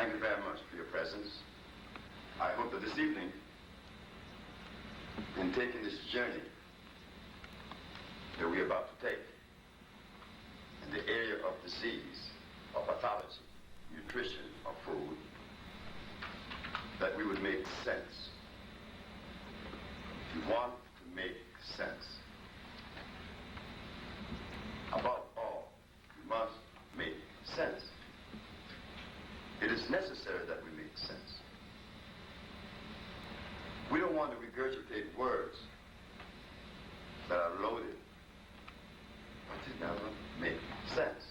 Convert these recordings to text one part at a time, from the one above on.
Thank you very much for your presence. I hope that this evening, in taking this journey that we're about to take in the area of disease, of pathology, nutrition, of food, that we would make sense. If you want to make sense, above all, you must make sense. It is necessary that we make sense. We don't want to regurgitate words that are loaded, but they never make sense.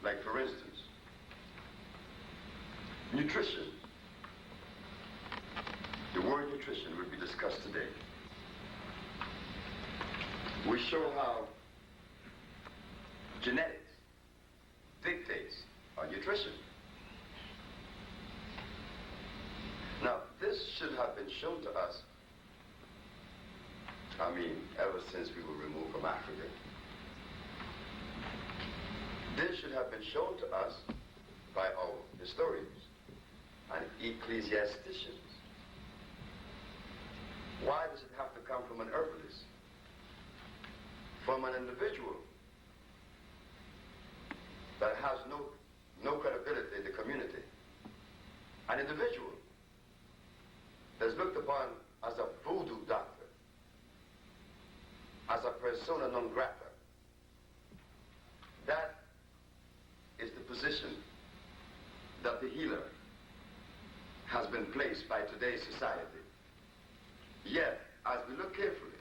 Like, for instance, nutrition. The word nutrition will be discussed today. We show how genetics dictates our nutrition. Now, this should have been shown to us, ever since we were removed from Africa. This should have been shown to us by our historians and ecclesiasticians. Why does it have to come from an herbalist? From an individual that has no credibility in the community. An individual that's looked upon as a voodoo doctor, as a persona non grata. That is the position that the healer has been placed by today's society. Yet, as we look carefully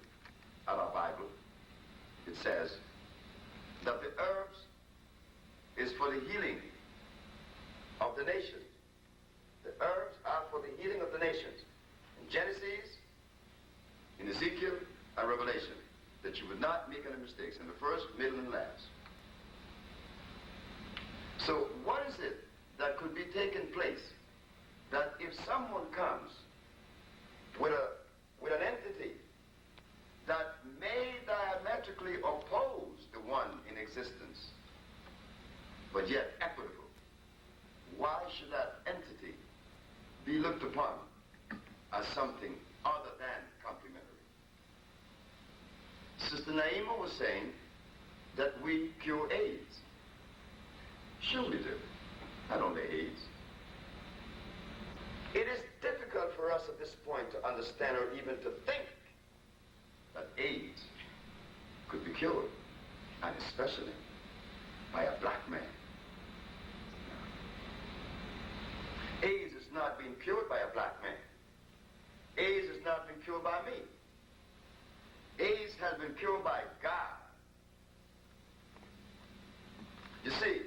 at our Bible, it says that the herbs is for the healing of the nations. The herbs are for the healing of the nations. In Genesis, in Ezekiel, and Revelation, that you would not make any mistakes in the first, middle, and last. So what is it that could be taking place that if someone comes with an entity that may diametrically oppose the one in existence, but yet equitable, why should that entity be looked upon as something other than complementary? Sister Naima was saying that we cure AIDS. Sure we do. Not only AIDS. It is difficult for us at this point to understand or even to think that AIDS could be cured, and especially by a black man. AIDS is not being cured by a black man. AIDS has not been cured by me. AIDS has been cured by God. You see,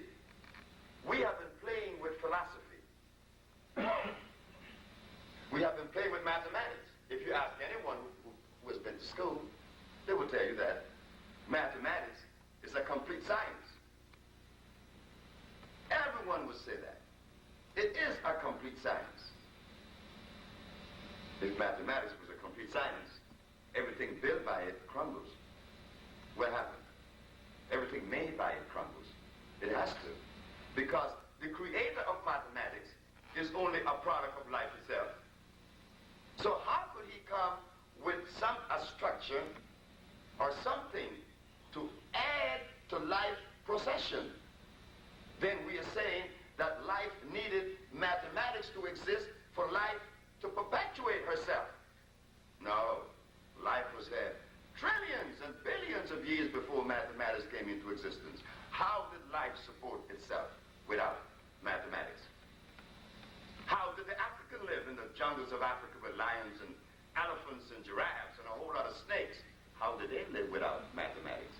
we have been playing with philosophy. We have been playing with mathematics. If you ask anyone who has been to school, they will tell you that mathematics is a complete science. Everyone would say that. It is a complete science. If mathematics was a complete science, everything built by it crumbles. What happened? Everything made by it crumbles. It has to. Because the creator of mathematics is only a product of life itself. So how could he come with a structure or something to add to life procession? Then we are saying that life needed mathematics to exist for life to perpetuate herself. No, life was there trillions and billions of years before mathematics came into existence. How did life support itself without mathematics? How did the African live in the jungles of Africa with lions and elephants and giraffes and a whole lot of snakes? How did they live without mathematics?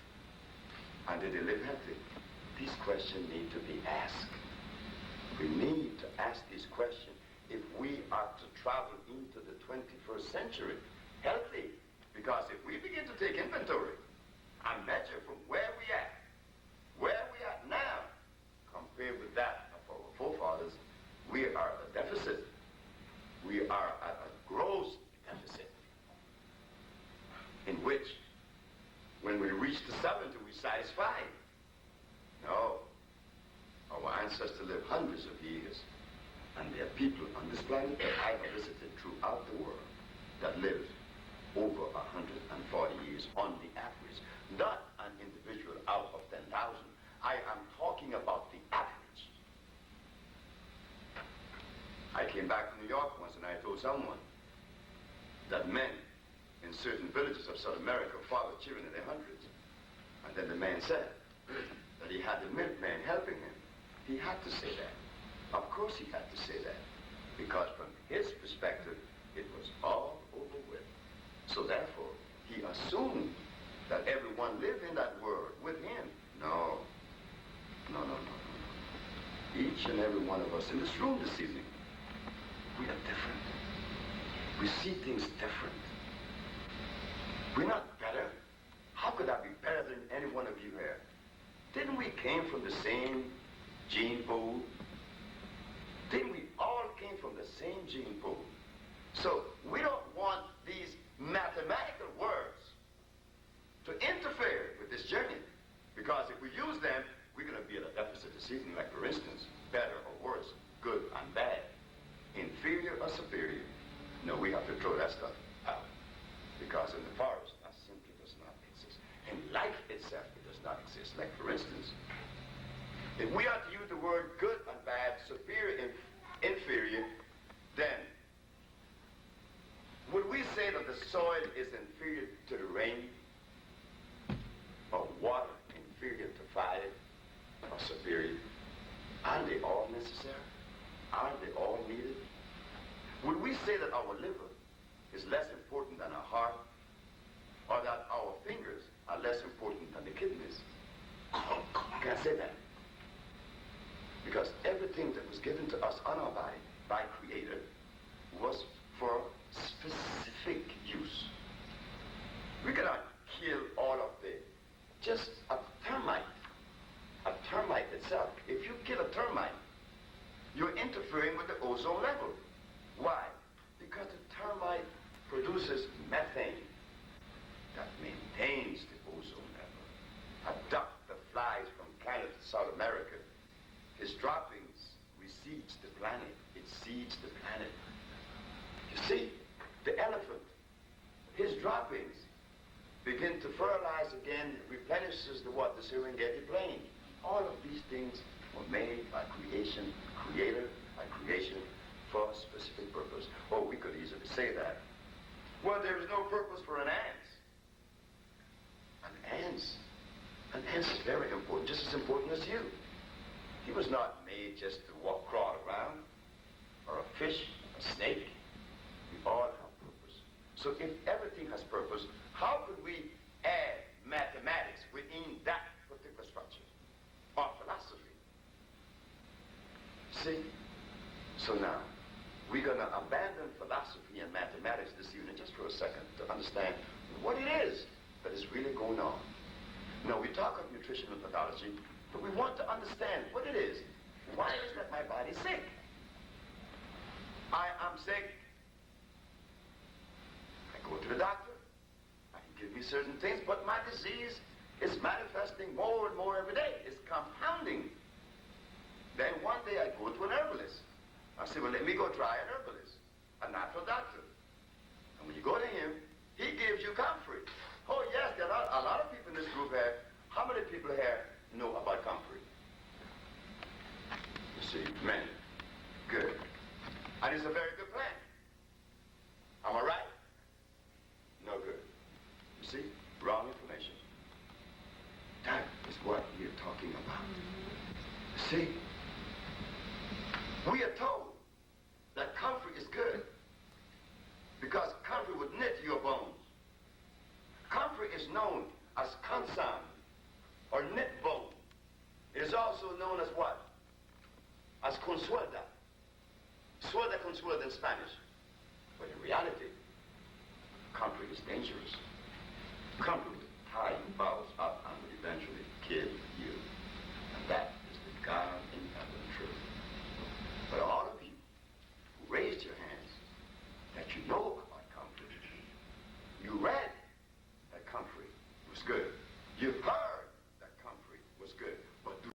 And did they live healthy? These questions need to be asked. We need to ask these questions if we are to travel into the 21st century healthy. Because if we begin to take inventory and measure from where we at now, compared with that of our forefathers, we are at a deficit. We are at a gross deficit, in which, when we reach the 70, we're satisfied. No. Our ancestors lived hundreds of years. And there are people on this planet that I have visited throughout the world that live over 140 years on the average. Not an individual out of 10,000. I am talking about the average. I came back from New York once and I told someone that men in certain villages of South America fathered children in their hundreds. And then the man said that he had the milkman helping him. He had to say that. Of course he had to say that. Because from his perspective, it was all over with. So therefore, he assumed that everyone lived in that world with him. No. No, no, no, no, no. Each and every one of us in this room this evening, we are different. We see things different. We're not better. How could I be better than any one of you here? Didn't we came from the same gene pool? Didn't we all came from the same gene pool? So we don't want these mathematical words to interfere with this journey. Because if we use them, we're going to be at a deficit this evening. Like, for instance, better or worse, good and bad, inferior or superior. No, we have to throw that stuff out. Because in the forest, that simply does not exist. In life itself, it does not exist. Like, for instance, if we are to use the word good and bad, superior and inferior, then would we say that the soil is inferior to the rain? Or water inferior to fire? Or superior? Aren't they all necessary? Aren't they all needed? Would we say that our liver is less important than our heart? Or that our fingers are less important than the kidneys? You can't say that. Because everything that was given to us on our body by Creator was for specific use. We cannot kill all of the, just a termite itself. If you kill a termite, you're interfering with the ozone level. Why? Because the termite produces methane that maintains the ozone level. A duck that flies from Canada to South America, his droppings reseeds the planet. It seeds the planet. You see, the elephant, his droppings begin to fertilize again, replenishes the what? The Serengeti plain. All of these things were made by creation, Creator, by creation for a specific purpose. Oh, we could easily say that. Well, there is no purpose for an ant. An ant is very important, just as important as you. He was not made just to walk, crawl around, or a fish, a snake. We all have purpose. So if everything has purpose, how could we add mathematics within that particular structure? Or philosophy? See? So now, we're going to abandon philosophy and mathematics this evening just for a second to understand what it is that is really going on. Now, we talk of nutritional pathology, but we want to understand what it is. Why is that my body sick? I am sick. I go to the doctor. I can give me certain things, but my disease is manifesting more and more every day. It's compounding. Then one day I go to an herbalist. I say, well, let me go try an herbalist, a natural doctor. And when you go to him, he gives you comfrey. Oh, yes, there are a lot of people in this group here. How many people here know about comfrey? You see, many. Good. And it's a very good plant. Am I right? No good. You see, wrong information. That is what we are talking about. See, we are told that comfrey is good because comfrey would knit your bones. Comfrey is known as consan, or knit bone. It is also known as what? As consuelda. Suelda consuelda in Spanish. But in reality, comfrey is dangerous. Comfrey will tie your bowels up